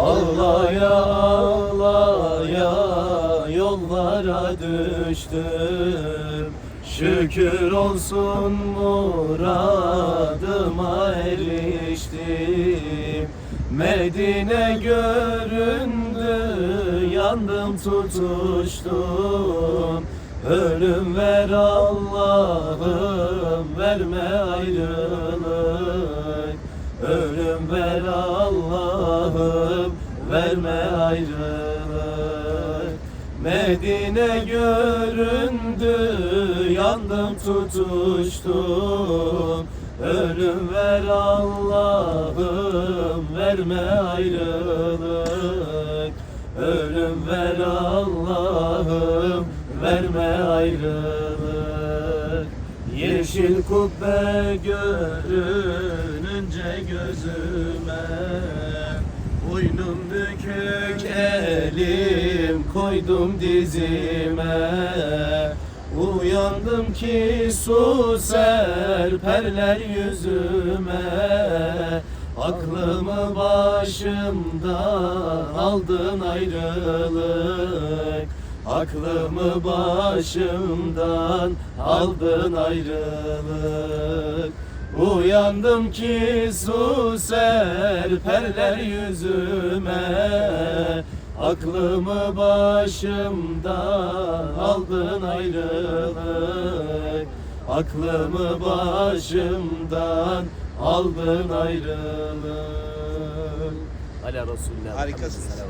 Ağlaya ağlaya yollara düştüm. Şükür olsun muradıma eriştim. Medine göründü, yandım tutuştum. Ölüm ver Allah'ım, verme ayrılık. Ölüm ver Allah'ım, verme ayrılık. Medine göründü, yandım tutuştum. Ölüm ver Allah'ım, verme ayrılık. Ölüm ver Allah'ım, verme ayrılık. Yeşil kubbe görününce gözüme, boynum bükük elim koydum dizime. Uyandım ki su serperler yüzüme. Aklımı başımdan aldın ayrılık. Aklımı başımdan aldın ayrılık. Uyandım ki su serperler yüzüme. Aklımı başımdan aldın ayrılık. Aklımı başımdan aldın ayrılık. Ala Resulullah. Harikasınız.